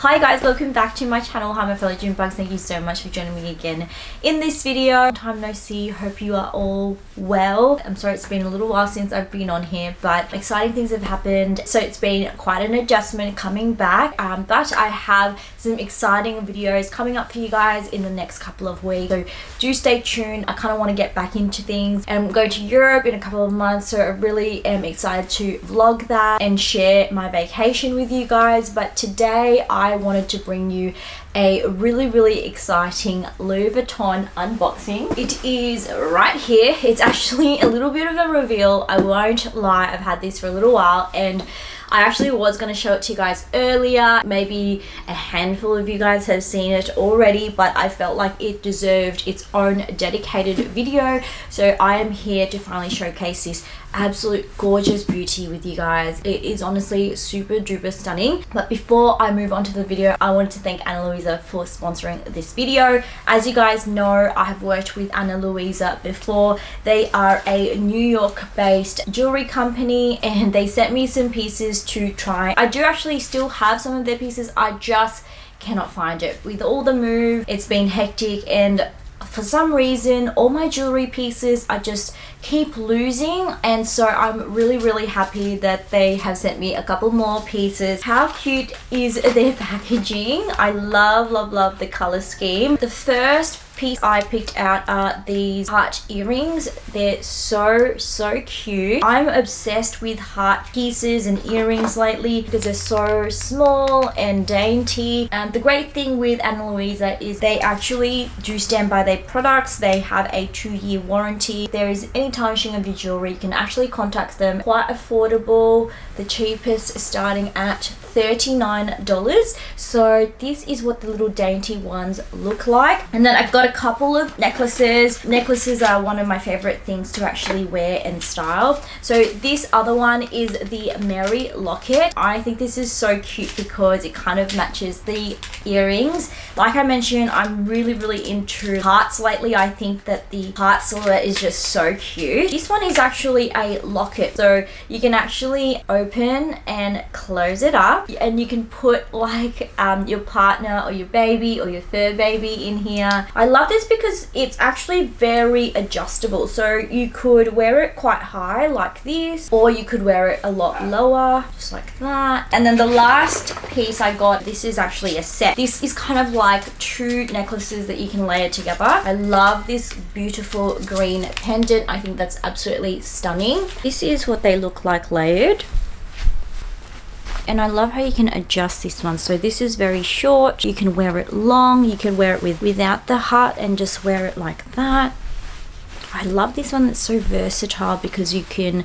Hi guys, welcome back to my channel. Hi my fellow June bugs, thank you so much for joining me again in this video. Time no see, hope you are all well. I'm sorry it's been a little while since I've been on here, but exciting things have happened, so it's been quite an adjustment coming back, but I have some exciting videos coming up for you guys in the next couple of weeks, so do stay tuned. I kind of want to get back into things, and I'm going to Europe in a couple of months, so I really am excited to vlog that and share my vacation with you guys. But today I wanted to bring you a really exciting Louis Vuitton unboxing. It is right here. It's actually a little bit of a reveal, I won't lie. I've had this for a little while, and I actually was going to show it to you guys earlier. Maybe a handful of you guys have seen it already, but I felt like it deserved its own dedicated video, so I am here to finally showcase this absolute gorgeous beauty with you guys. It is honestly super duper stunning. But before I move on to the video, I wanted to thank Ana Louisa for sponsoring this video. As you guys know, I have worked with Ana Louisa before. They are a New York based jewelry company, and they sent me some pieces to try. I do actually still have some of their pieces, I just cannot find it. With all the move, it's been hectic, and for some reason all my jewelry pieces I just keep losing, and so I'm really happy that they have sent me a couple more pieces. How cute is their packaging? I love the color scheme. The first piece I picked out are these heart earrings. They're so cute. I'm obsessed with heart pieces and earrings lately because they're so small and dainty. And the great thing with Ana Louisa is they actually do stand by their products. They have a 2-year warranty. If there is any tarnishing of your jewelry, you can actually contact them. Quite affordable. The cheapest starting at $39. So this is what the little dainty ones look like. And then I've got a couple of necklaces. Necklaces are one of my favorite things to actually wear and style. So this other one is the Mary locket. I think this is so cute because it kind of matches the earrings. Like I mentioned, I'm really into hearts lately. I think that the heart silhouette is just so cute. This one is actually a locket, so you can actually open and close it up, and you can put like your partner or your baby or your fur baby in here. I love this because it's actually very adjustable, so you could wear it quite high like this, or you could wear it a lot lower just like that. And then the last piece I got, this is actually a set. This is kind of like 2 necklaces that you can layer together. I love this beautiful green pendant. I think that's absolutely stunning. This is what they look like layered. And I love how you can adjust this one. So this is very short. You can wear it long. You can wear it without the heart and just wear it like that. I love this one. It's so versatile because you can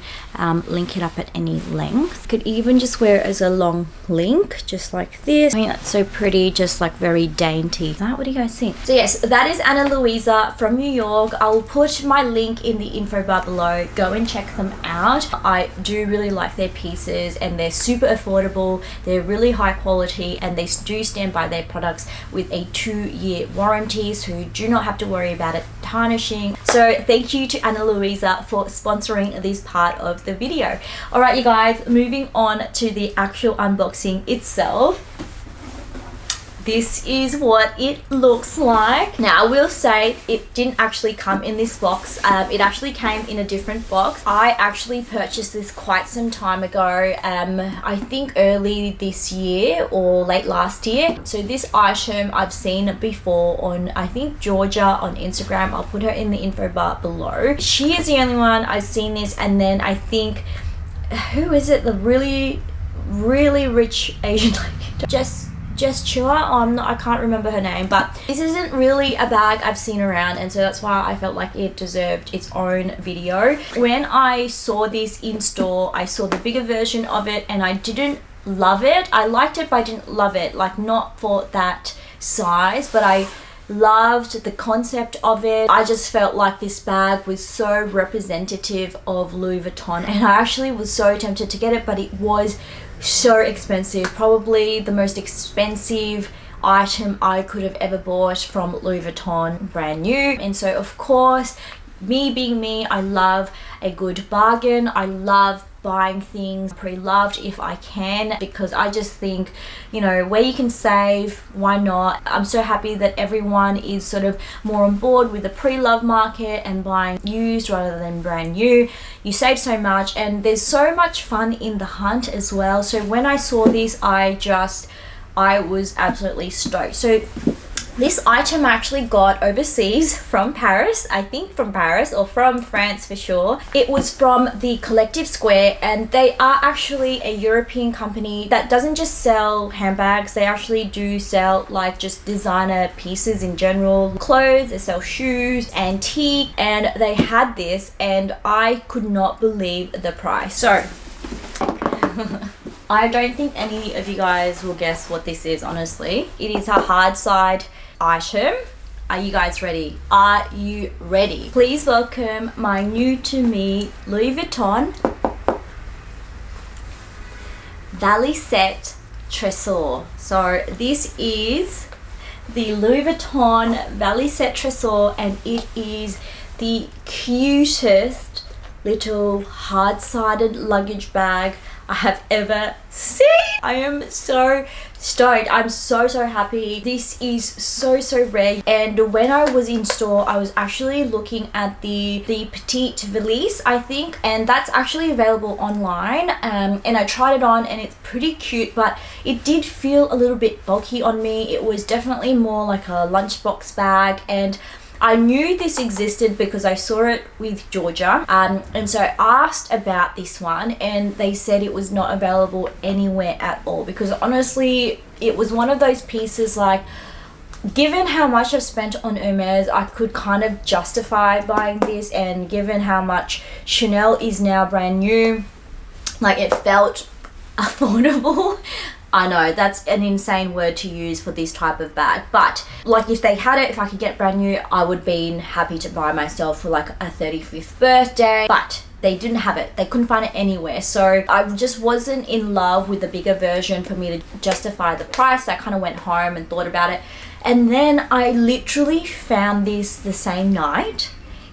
link it up at any length. Could even just wear it as a long link, just like this. I mean, that's so pretty, just like very dainty. What do you guys think? So yes, that is Ana Louisa from New York. I'll put my link in the info bar below. Go and check them out. I do really like their pieces, and they're super affordable. They're really high quality, and they do stand by their products with a 2-year warranty, so you do not have to worry about it tarnishing. So thank you to Ana Louisa for sponsoring this part of the video. All right, you guys, moving on to the actual unboxing itself. This is what it looks like. Now, I will say it didn't actually come in this box. It actually came in a different box. I actually purchased this quite some time ago. I think early this year or late last year. So this item I've seen before on, I think, Georgia on Instagram. I'll put her in the info bar below. She is the only one I've seen this, and then I think, who is it? The really rich Asian lady. I can't remember her name, but this isn't really a bag I've seen around, and so that's why I felt like it deserved its own video. When I saw this in store, I saw the bigger version of it, and I didn't love it. I liked it, but I didn't love it, like not for that size, but I loved the concept of it. I just felt like this bag was so representative of Louis Vuitton, and I actually was so tempted to get it, but it was so expensive. Probably the most expensive item I could have ever bought from Louis Vuitton, brand new. And so of course, me being me, I love a good bargain. I love buying things pre-loved if I can, because I just think, you know, where you can save, why not? I'm so happy that everyone is sort of more on board with the pre-loved market and buying used rather than brand new. You save so much, and there's so much fun in the hunt as well. So when I saw this, I was absolutely stoked. So this item I actually got overseas from Paris, I think from Paris or from France for sure. It was from the Collective Square, and they are actually a European company that doesn't just sell handbags, they actually do sell like just designer pieces in general, clothes, they sell shoes, antique, and they had this and I could not believe the price. So I don't think any of you guys will guess what this is, honestly. It is a hard side item. Are you guys ready? Are you ready? Please welcome my new to me Louis Vuitton Valise Trésor. So this is the Louis Vuitton Valise Trésor, and it is the cutest little hard-sided luggage bag I have ever seen. I am so stoked. I'm so happy. This is so rare, and when I was in store I was actually looking at the Petite Valise, I think, and that's actually available online, and I tried it on and it's pretty cute, but it did feel a little bit bulky on me. It was definitely more like a lunchbox bag, and I knew this existed because I saw it with Georgia, and so I asked about this one and they said it was not available anywhere at all, because honestly it was one of those pieces, like, given how much I've spent on Hermes, I could kind of justify buying this, and given how much Chanel is now brand new, like, it felt affordable. I know that's an insane word to use for this type of bag, but like, if they had it, if I could get brand new, I would be happy to buy myself for like a 35th birthday, but they didn't have it. They couldn't find it anywhere. So I just wasn't in love with the bigger version for me to justify the price. I kind of went home and thought about it, and then I literally found this the same night,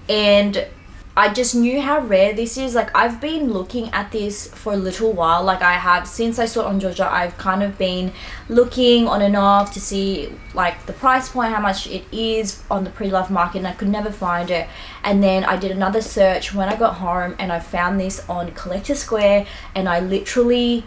and I just knew how rare this is. Like, I've been looking at this for a little while. Like, I have, since I saw it on Georgia, I've kind of been looking on and off to see like the price point, how much it is on the pre-loved market, and I could never find it. And then I did another search when I got home and I found this on Collector Square, and I literally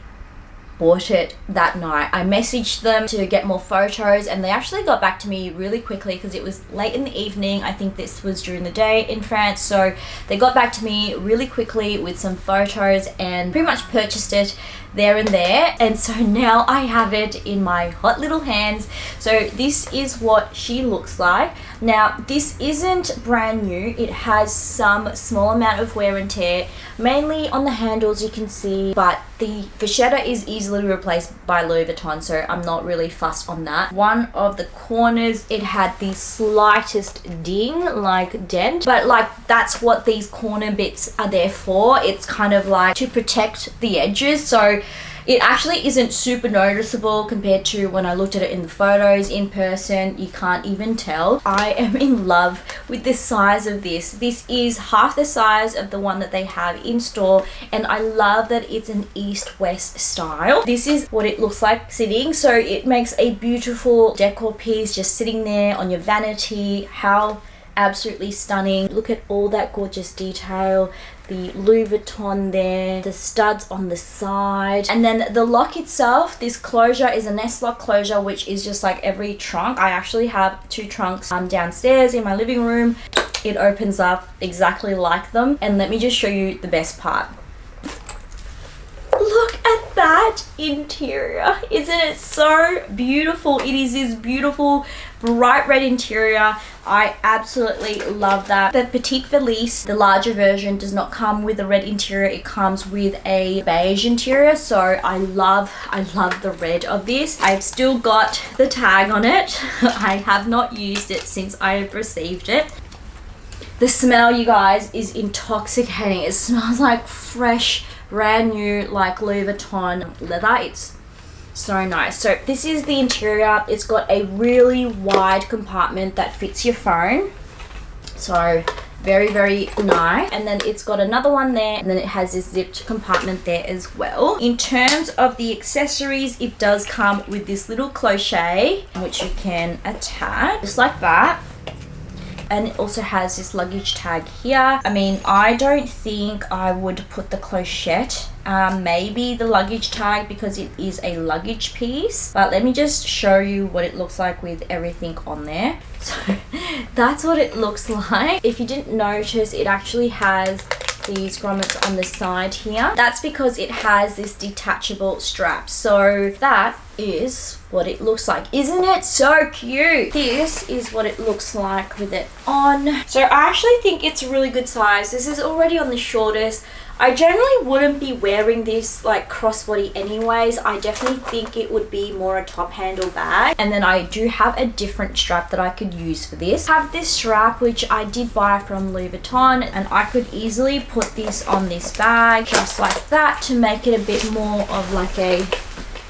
bought it that night. I messaged them to get more photos, and they actually got back to me really quickly because it was late in the evening. I think this was during the day in France, so they got back to me really quickly with some photos and pretty much purchased it there and there. And so now I have it in my hot little hands. So this is what she looks like. Now, this isn't brand new. It has some small amount of wear and tear, mainly on the handles, you can see, but the vachetta is easily replaced by Louis Vuitton, so I'm not really fussed on that. One of the corners, it had the slightest ding, like dent, but like, that's what these corner bits are there for. It's kind of like to protect the edges, so it actually isn't super noticeable compared to when I looked at it in the photos. In person, you can't even tell. I am in love with the size of this. This is half the size of the one that they have in store, and I love that it's an east-west style. This is what it looks like sitting, so it makes a beautiful decor piece just sitting there on your vanity. How absolutely stunning. Look at all that gorgeous detail, the Louis Vuitton there, the studs on the side, and then the lock itself. This closure is a nest lock closure, which is just like every trunk. I actually have two trunks downstairs in my living room. It opens up exactly like them, and let me just show you the best part. Look at that interior. Isn't it so beautiful? It is this beautiful bright red interior. I absolutely love that. The Petite Valise, the larger version, does not come with a red interior. It comes with a beige interior, so I love the red of this. I've still got the tag on it. I have not used it since I have received it. The smell, you guys, is intoxicating. It smells like fresh, brand new, like Louis Vuitton leather. It's so nice. So this is the interior. It's got a really wide compartment that fits your phone. So Very, very nice. And then it's got another one there, and then it has this zipped compartment there as well. In terms of the accessories, it does come with this little crochet, which you can attach just like that. And it also has this luggage tag here. I mean, I don't think I would put the clochette, maybe the luggage tag, because it is a luggage piece. But let me just show you what it looks like with everything on there. So that's what it looks like. If you didn't notice, it actually has these grommets on the side here. That's because it has this detachable strap. So that is what it looks like. Isn't it so cute? This is what it looks like with it on. So I actually think it's a really good size. This is already on the shortest. I generally wouldn't be wearing this like crossbody anyways. I definitely think it would be more a top handle bag. And then I do have a different strap that I could use for this. I have this strap which I did buy from Louis Vuitton, and I could easily put this on this bag just like that to make it a bit more of like a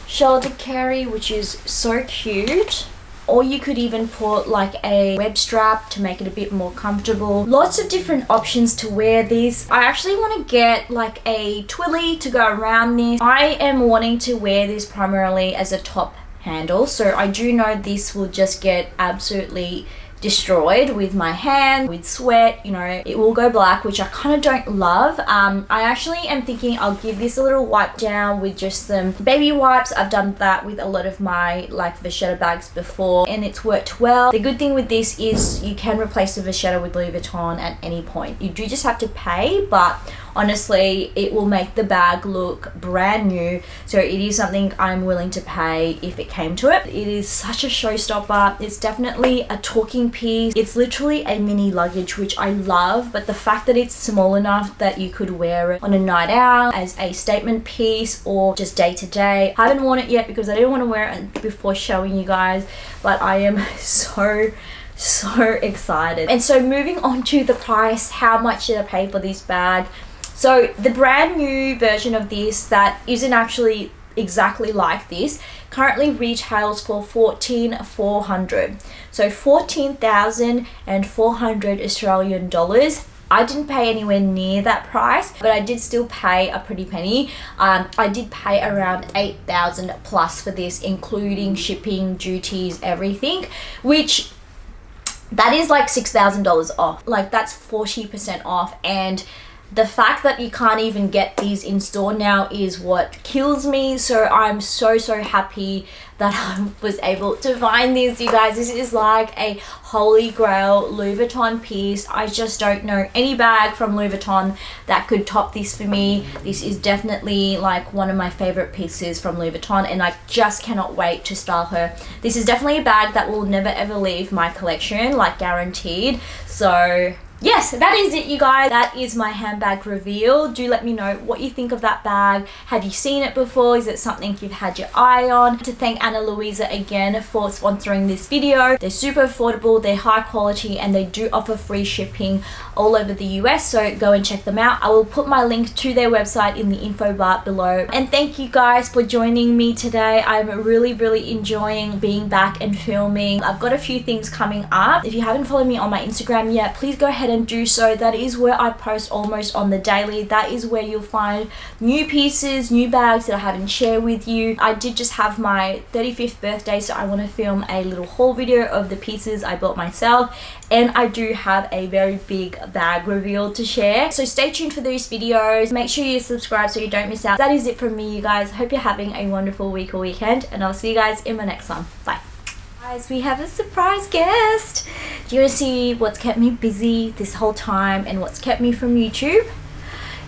shoulder carry, which is so cute. Or you could even put like a web strap to make it a bit more comfortable. Lots of different options to wear these. I actually want to get like a twilly to go around this. I am wanting to wear this primarily as a top handle, so I do know this will just get absolutely destroyed with my hand, with sweat, you know, it will go black, which I kind of don't love. I actually am thinking I'll give this a little wipe down with just some baby wipes. I've done that with a lot of my like vachetta bags before, and it's worked well. The good thing with this is you can replace the vachetta with Louis Vuitton at any point. You do just have to pay, but honestly it will make the bag look brand new, so it is something I'm willing to pay if it came to it. It is such a showstopper. It's definitely a talking piece. It's literally a mini luggage, which I love, but the fact that it's small enough that you could wear it on a night out as a statement piece or just day to day. I haven't worn it yet because I didn't want to wear it before showing you guys, but I am so excited. And so moving on to the price, how much did I pay for this bag? So the brand new version of this that isn't actually exactly like this currently retails for 14,400. So 14,400 Australian dollars. I didn't pay anywhere near that price, but I did still pay a pretty penny. I did pay around 8,000 plus for this, including shipping, duties, everything, which that is like $6,000 off. Like that's 40% off, and the fact that you can't even get these in store now is what kills me. So I'm so happy that I was able to find this, you guys. This is like a holy grail Louis Vuitton piece. I just don't know any bag from Louis Vuitton that could top this for me. This is definitely like one of my favorite pieces from Louis Vuitton, and I just cannot wait to style her. This is definitely a bag that will never ever leave my collection, like guaranteed. So yes, that is it, you guys. That is my handbag reveal. Do let me know what you think of that bag. Have you seen it before? Is it something you've had your eye on? To thank Ana Louisa again for sponsoring this video. They're super affordable, they're high quality, and they do offer free shipping all over the US, so go and check them out. I will put my link to their website in the info bar below. And thank you guys for joining me today. I'm really enjoying being back and filming. I've got a few things coming up. If you haven't followed me on my Instagram yet, please go ahead and do so. That is where I post almost on the daily. That is where you'll find new pieces, new bags that I haven't shared with you. I did just have my 35th birthday, so I want to film a little haul video of the pieces I bought myself, and I do have a very big bag reveal to share. So stay tuned for those videos. Make sure you subscribe so you don't miss out. That is it from me, you guys. Hope you're having a wonderful week or weekend, and I'll see you guys in my next one. Bye. Guys, we have a surprise guest. Do you want to see what's kept me busy this whole time and what's kept me from YouTube?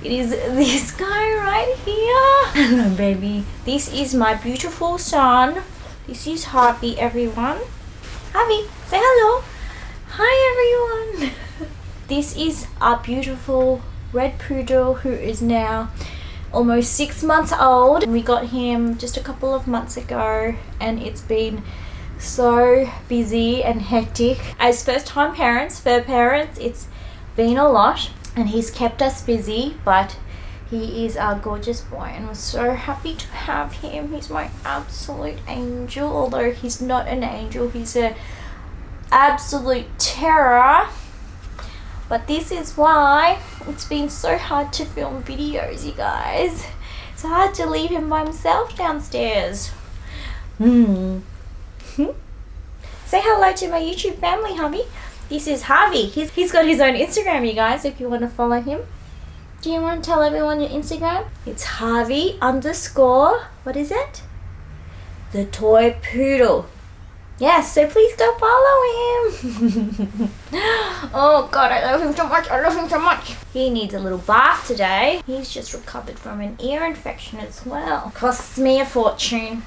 It is this guy right here. Hello, baby. This is my beautiful son. This is Harvey, everyone. Harvey, say hello. Hi, everyone. This is our beautiful red poodle who is now almost 6 months old. We got him just a couple of months ago, and it's been so busy and hectic. As first-time parents, fur parents, it's been a lot, and he's kept us busy, but he is our gorgeous boy, and we're so happy to have him. He's my absolute angel, although he's not an angel, he's an absolute terror. But this is why it's been so hard to film videos, you guys. It's hard to leave him by himself downstairs. Say hello to my YouTube family, hubby. This is Harvey. He's got his own Instagram, you guys, if you want to follow him. Do you want to tell everyone your Instagram? It's Harvey _ what is it? The Toy Poodle. Yes, so please go follow him. Oh God, I love him so much. I love him so much. He needs a little bath today. He's just recovered from an ear infection as well. Costs me a fortune.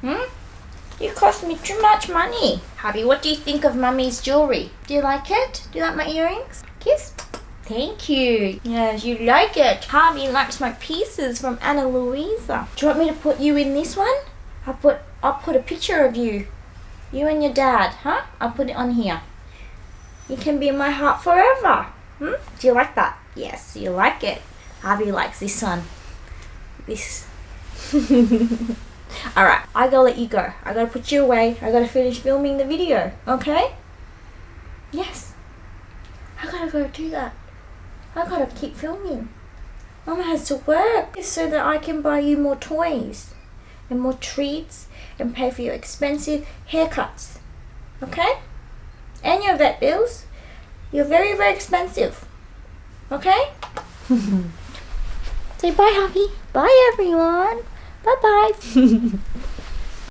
You cost me too much money. Hubby, what do you think of Mummy's jewelry? Do you like it? Do you like my earrings? Kiss. Thank you. Yes, you like it. Harvey likes my pieces from Louisa. Do you want me to put you in this one? I'll put a picture of you. You and your dad, huh? I'll put it on here. You can be in my heart forever. Do you like that? Yes, you like it. Harvey likes this one. This. Alright, I gotta let you go. I gotta put you away. I gotta finish filming the video. Okay? Yes. I gotta go do that. I gotta keep filming. Mama has to work so that I can buy you more toys and more treats and pay for your expensive haircuts. Okay? And your vet bills. You're very, very expensive. Okay? Say bye, Happy. Bye, everyone. Bye-bye.